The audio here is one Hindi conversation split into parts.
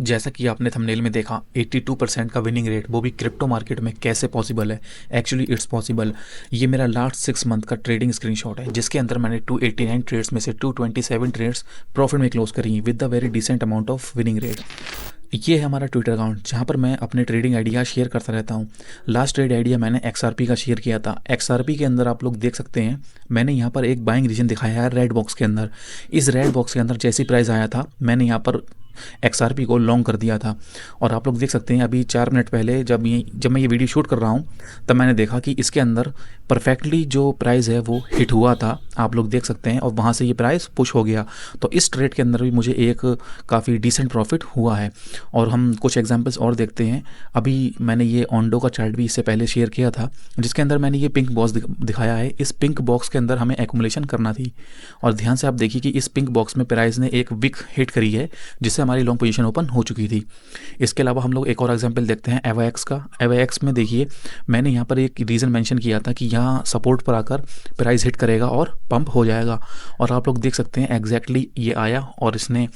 जैसा कि आपने थंबनेल में देखा 82% का विनिंग रेट, वो भी क्रिप्टो मार्केट में कैसे पॉसिबल है। Actually it's possible. ये मेरा लास्ट 6 मंथ का ट्रेडिंग स्क्रीनशॉट है, जिसके अंदर मैंने 289 ट्रेड्स में से 227 ट्रेड्स प्रॉफिट में क्लोज करी with the very decent amount of winning rate. ये है हमारा ट्विटर अकाउंट, जहाँ पर मैं अपने ट्रेडिंग आइडिया शेयर करता रहता हूँ। लास्ट ट्रेड आइडिया मैंने XRP का शेयर किया था। XRP के अंदर आप लोग देख सकते हैं, मैंने यहाँ पर एक बाइंग रीजन दिखाया है रेड बॉक्स के अंदर। इस रेड बॉक्स के अंदर जैसी प्राइस आया था, मैंने यहाँ पर XRP को लॉन्ग कर दिया था। और आप लोग देख सकते हैं अभी 4 मिनट पहले जब मैं ये वीडियो शूट कर रहा हूँ, तब मैंने देखा कि इसके अंदर परफेक्टली जो प्राइस है वो हिट हुआ था। आप लोग देख सकते हैं, और वहाँ से ये प्राइस पुश हो गया। तो इस ट्रेड के अंदर भी मुझे एक काफ़ी डिसेंट प्रॉफिट हुआ है। और हम कुछ एग्जांपल्स और देखते हैं। अभी मैंने ये ओंडो का चार्ट भी इससे पहले शेयर किया था, जिसके अंदर मैंने ये पिंक बॉक्स दिखाया है। इस पिंक बॉक्स के अंदर हमें एक्मुलेशन करना थी। और ध्यान से आप देखिए कि इस पिंक बॉक्स में प्राइस ने एक विक हिट करी है, जिससे हमारी लॉन्ग पोजीशन ओपन हो चुकी थी। इसके अलावा हम लोग एक और एग्जांपल देखते हैं एवाएक्स का। एवाएक्स में देखिए, मैंने यहाँ पर एक रीज़न मेंशन किया था कि यहाँ सपोर्ट पर आकर प्राइस हिट करेगा और पंप हो जाएगा। और आप लोग देख सकते हैं एग्जैक्टली ये आया और इसने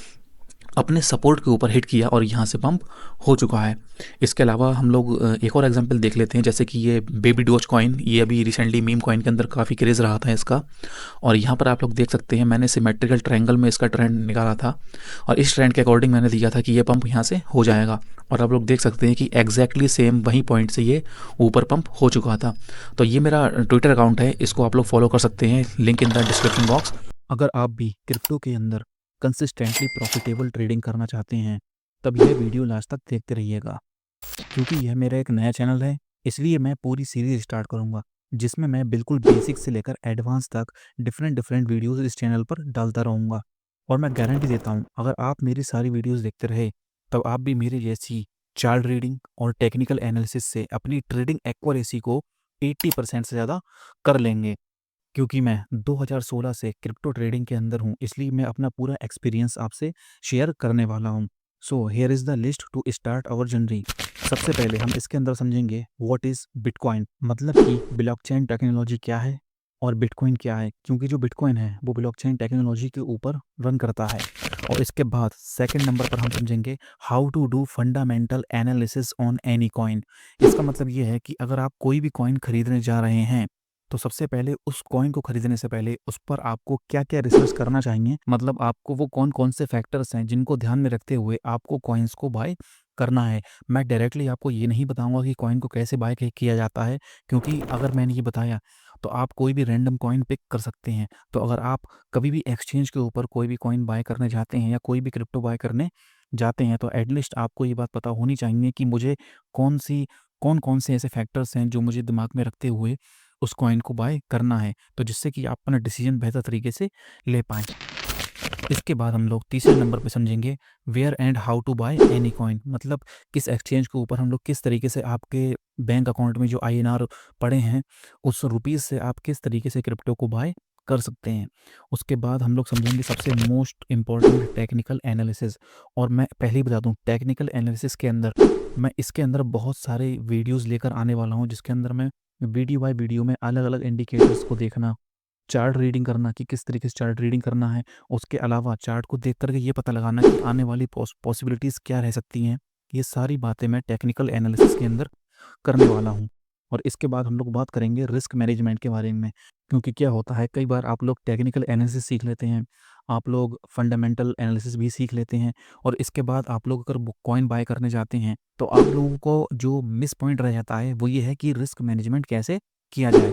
अपने सपोर्ट के ऊपर हिट किया और यहाँ से पंप हो चुका है। इसके अलावा हम लोग एक और एग्जांपल देख लेते हैं, जैसे कि ये बेबी डोज कॉइन। ये अभी रिसेंटली मीम कॉइन के अंदर काफ़ी क्रेज़ रहा था इसका। और यहाँ पर आप लोग देख सकते हैं, मैंने सिमेट्रिकल ट्रायंगल में इसका ट्रेंड निकाला था, और इस ट्रेंड के अकॉर्डिंग मैंने दिया था कि ये पंप यहाँ से हो जाएगा। और आप लोग देख सकते हैं कि एग्जैक्टली सेम वही पॉइंट से ये ऊपर पंप हो चुका था। तो ये मेरा ट्विटर अकाउंट है, इसको आप लोग फॉलो कर सकते हैं, link in the description box. अगर आप भी क्रिप्टो के अंदर कंसिस्टेंटली प्रॉफिटेबल ट्रेडिंग करना चाहते हैं, तब यह वीडियो लास्ट तक देखते रहिएगा, क्योंकि यह मेरा एक नया चैनल है। इसलिए मैं पूरी सीरीज स्टार्ट करूंगा, जिसमें मैं बिल्कुल बेसिक से लेकर एडवांस तक डिफरेंट डिफरेंट वीडियोस इस चैनल पर डालता रहूंगा। और मैं गारंटी देता हूं, अगर आप मेरी सारी वीडियोस देखते रहे, तब आप भी मेरी जैसी चार्ट रीडिंग और टेक्निकल एनालिसिस से अपनी ट्रेडिंग एक्यूरेसी को 80% से ज़्यादा कर लेंगे। क्योंकि मैं 2016 से क्रिप्टो ट्रेडिंग के अंदर हूँ, इसलिए मैं अपना पूरा एक्सपीरियंस आपसे शेयर करने वाला हूँ। So here is the list to start our journey. सबसे पहले हम इसके अंदर समझेंगे व्हाट इज़ बिटकॉइन, मतलब कि ब्लॉकचेन टेक्नोलॉजी क्या है और बिटकॉइन क्या है, क्योंकि जो बिटकॉइन है वो ब्लॉकचेन टेक्नोलॉजी के ऊपर रन करता है। और इसके बाद सेकंड नंबर पर हम समझेंगे how to do fundamental analysis on any coin. इसका मतलब ये है कि अगर आप कोई भी कॉइन खरीदने जा रहे हैं, तो सबसे पहले उस कॉइन को खरीदने से पहले उस पर आपको क्या-क्या रिसर्च करना चाहिए, मतलब आपको वो कौन-कौन से फैक्टर्स हैं जिनको ध्यान में रखते हुए आपको कॉइन्स को बाय करना है। मैं डायरेक्टली आपको ये नहीं बताऊँगा कि कॉइन को कैसे बाय किया जाता है, क्योंकि अगर मैंने ये बताया तो आप कोई भी रैंडम कॉइन पिक कर सकते हैं। तो अगर आप कभी भी एक्सचेंज के ऊपर कोई भी कॉइन बाय करने जाते हैं या कोई भी क्रिप्टो बाय करने जाते हैं, तो एटलीस्ट आपको ये बात पता होनी चाहिए कि मुझे कौन-कौन से ऐसे फैक्टर्स हैं जो मुझे दिमाग में रखते हुए उस कॉइन को बाय करना है, तो जिससे कि आप अपना डिसीजन बेहतर तरीके से ले पाएँ। इसके बाद हम लोग तीसरे नंबर पे समझेंगे where and how to buy any coin, मतलब किस एक्सचेंज के ऊपर हम लोग किस तरीके से आपके बैंक अकाउंट में जो INR पड़े हैं, उस रुपीज़ से आप किस तरीके से क्रिप्टो को बाय कर सकते हैं। उसके बाद हम लोग समझेंगे सबसे मोस्ट इम्पॉर्टेंट टेक्निकल एनालिसिस। और मैं पहले ही बता दूं, टेक्निकल एनालिसिस के अंदर मैं इसके अंदर बहुत सारे वीडियोस लेकर आने वाला हूं, जिसके अंदर मैं वीडियो बाय वीडियो में अलग अलग इंडिकेटर्स को देखना, चार्ट रीडिंग करना कि किस तरीके से चार्ट रीडिंग करना है। उसके अलावा चार्ट को देख करके ये पता लगाना कि आने वाली पॉसिबिलिटीज़ क्या रह सकती हैं। ये सारी बातें मैं टेक्निकल एनालिसिस के अंदर करने वाला हूँ। और इसके बाद हम लोग बात करेंगे रिस्क मैनेजमेंट के बारे में, क्योंकि क्या होता है, कई बार आप लोग टेक्निकल एनालिसिस सीख लेते हैं, आप लोग फंडामेंटल एनालिसिस भी सीख लेते हैं, और इसके बाद आप लोग अगर कॉइन बाय करने जाते हैं, तो आप लोगों को जो मिस पॉइंट रह जाता है वो ये है कि रिस्क मैनेजमेंट कैसे किया जाए।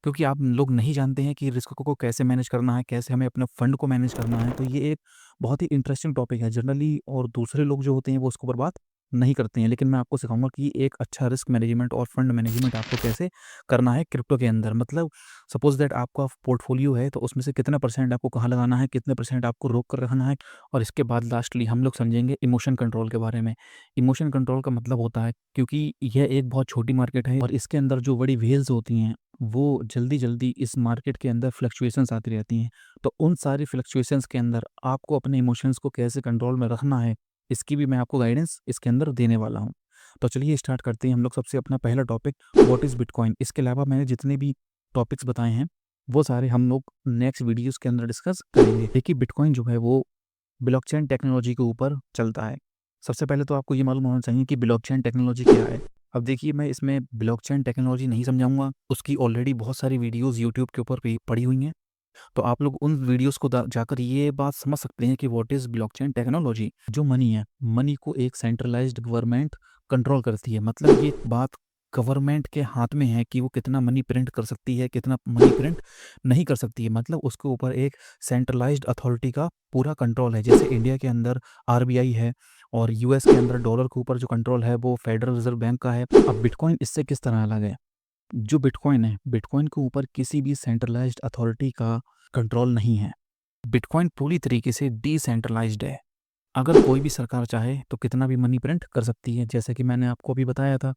क्योंकि आप लोग नहीं जानते हैं कि रिस्क को कैसे मैनेज करना है, कैसे हमें अपने फंड को मैनेज करना है। तो ये एक बहुत ही इंटरेस्टिंग टॉपिक है जनरली, और दूसरे लोग जो होते हैं वो उसके ऊपर बात नहीं करते हैं, लेकिन मैं आपको सिखाऊंगा कि एक अच्छा रिस्क मैनेजमेंट और फंड मैनेजमेंट आपको कैसे करना है क्रिप्टो के अंदर। मतलब सपोज दैट आपका पोर्टफोलियो है, तो उसमें से कितना परसेंट आपको कहाँ लगाना है, कितने परसेंट आपको रोक कर रखना है। और इसके बाद लास्टली हम लोग समझेंगे इमोशन कंट्रोल के बारे में। इमोशन कंट्रोल का मतलब होता है, क्योंकि यह एक बहुत छोटी मार्केट है और इसके अंदर जो बड़ी व्हेल्स होती हैं वो जल्दी-जल्दी इस मार्केट के अंदर फ्लक्चुएशंस आती रहती हैं। तो उन सारी फ्लक्चुएशंस के अंदर आपको अपने इमोशंस को कैसे कंट्रोल में रखना है, इसकी भी मैं आपको गाइडेंस इसके अंदर देने वाला हूँ। तो चलिए स्टार्ट करते हैं हम लोग सबसे अपना पहला टॉपिक, व्हाट इज़ बिटकॉइन। इसके अलावा मैंने जितने भी टॉपिक्स बताए हैं, वो सारे हम लोग नेक्स्ट वीडियोज़ के अंदर डिस्कस करेंगे। देखिए बिटकॉइन जो है वो ब्लॉकचेन टेक्नोलॉजी के ऊपर चलता है। सबसे पहले तो आपको ये मालूम होना चाहिए कि ब्लॉकचेन टेक्नोलॉजी क्या है। अब देखिए, मैं इसमें ब्लॉकचेन टेक्नोलॉजी नहीं समझाऊंगा, उसकी ऑलरेडी बहुत सारी वीडियोस यूट्यूब के ऊपर भी पड़ी हुई हैं। तो आप लोग उन वीडियोस को जाकर ये बात समझ सकते हैं कि व्हाट इज़ ब्लॉकचेन टेक्नोलॉजी। जो मनी है, मनी को एक सेंट्रलाइज्ड गवर्नमेंट कंट्रोल करती है। मतलब ये बात गवर्नमेंट के हाथ में है कि वो कितना मनी प्रिंट कर सकती है, कितना मनी प्रिंट नहीं कर सकती है। मतलब उसके ऊपर एक सेंट्रलाइज्ड अथॉरिटी का पूरा कंट्रोल है। जैसे इंडिया के अंदर आरबीआई है और यूएस के अंदर डॉलर के ऊपर जो कंट्रोल है वो फेडरल रिजर्व बैंक का है। अब बिटकॉइन इससे किस तरह अलग है? जो बिटकॉइन है, बिटकॉइन के ऊपर किसी भी सेंट्रलाइज्ड अथॉरिटी का कंट्रोल नहीं है। बिटकॉइन पूरी तरीके से डिसेंट्रलाइज्ड है। अगर कोई भी सरकार चाहे तो कितना भी मनी प्रिंट कर सकती है, जैसे कि मैंने आपको अभी बताया था।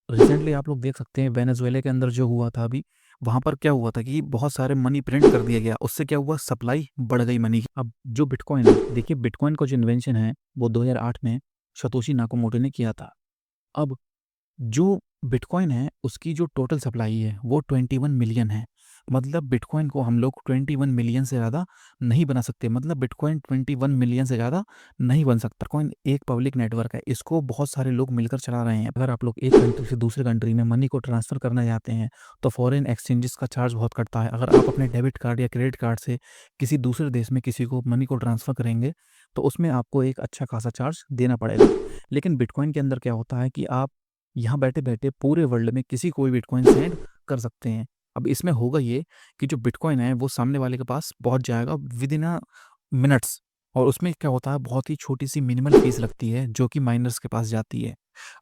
रिसेंटली आप लोग देख सकते हैं वेनेजुएला के अंदर जो हुआ था अभी, वहाँ पर क्या हुआ था कि बहुत सारे मनी प्रिंट कर दिया गया। उससे क्या हुआ, सप्लाई बढ़ गई मनी की। अब जो बिटकॉइन है, देखिए बिटकॉइन का जो इन्वेंशन है वो 2008 में सतोशी नाकामोटो ने किया था। अब जो बिटकॉइन है उसकी जो टोटल सप्लाई है वो 21 मिलियन है। मतलब बिटकॉइन को हम लोग 21 मिलियन से ज़्यादा नहीं बना सकते। मतलब बिटकॉइन 21 मिलियन से ज़्यादा नहीं बन सकता। बिटकॉइन एक पब्लिक नेटवर्क है, इसको बहुत सारे लोग मिलकर चला रहे हैं। अगर आप लोग एक कंट्री से दूसरे कंट्री में मनी को ट्रांसफ़र करना चाहते हैं तो फॉरेन एक्सचेंजेस का चार्ज बहुत कटता है। अगर आप अपने डेबिट कार्ड या क्रेडिट कार्ड से किसी दूसरे देश में किसी को मनी को ट्रांसफ़र करेंगे तो उसमें आपको एक अच्छा खासा चार्ज देना पड़ेगा। लेकिन बिटकॉइन के अंदर क्या होता है कि आप यहाँ बैठे-बैठे पूरे वर्ल्ड में किसी को भी बिटकॉइन सेंड कर सकते हैं। अब इसमें होगा ये कि जो बिटकॉइन है वो सामने वाले के पास पहुँच जाएगा विदिन मिनट्स। और उसमें क्या होता है, बहुत ही छोटी-सी मिनिमल फ़ीस लगती है जो कि माइनर्स के पास जाती है।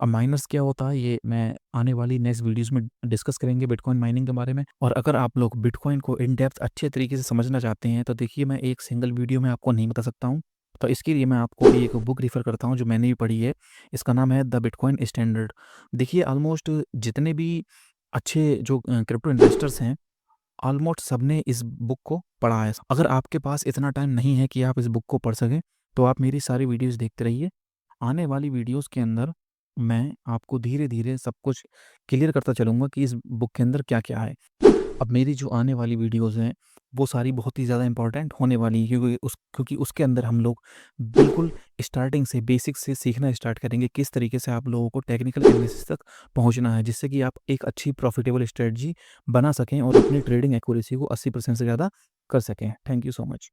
अब माइनर्स क्या होता है ये मैं आने वाली नेक्स्ट वीडियोज़ में डिस्कस करेंगे बिटकॉइन माइनिंग के बारे में। और अगर आप लोग बिटकॉइन को इन डेप्थ अच्छे तरीके से समझना चाहते हैं तो देखिए, मैं एक सिंगल वीडियो में आपको नहीं बता सकता हूँ। तो इसके लिए मैं आपको एक बुक रेफ़र करता हूँ जो मैंने भी पढ़ी है। इसका नाम है द बिटकॉइन स्टैंडर्ड। देखिए ऑलमोस्ट जितने भी अच्छे जो क्रिप्टो इन्वेस्टर्स हैं, ऑलमोस्ट सबने इस बुक को पढ़ा है। अगर आपके पास इतना टाइम नहीं है कि आप इस बुक को पढ़ सकें तो आप मेरी सारी वीडियोज़ देखते रहिए। आने वाली वीडियोज़ के अंदर मैं आपको धीरे-धीरे सब कुछ क्लियर करता चलूँगा कि इस बुक के अंदर क्या-क्या है। अब मेरी जो आने वाली वीडियोज़ हैं, वो सारी बहुत ही ज़्यादा इम्पोर्टेंट होने वाली हैं, क्योंकि उसके अंदर हम लोग बिल्कुल स्टार्टिंग से बेसिक से सीखना स्टार्ट करेंगे, किस तरीके से आप लोगों को टेक्निकल एनालिसिस तक पहुँचना है, जिससे कि आप एक अच्छी प्रॉफ़िटेबल स्ट्रैटेजी बना सकें और अपनी ट्रेडिंग एक्यूरेसी को 80% से ज़्यादा कर सकें। Thank you so much.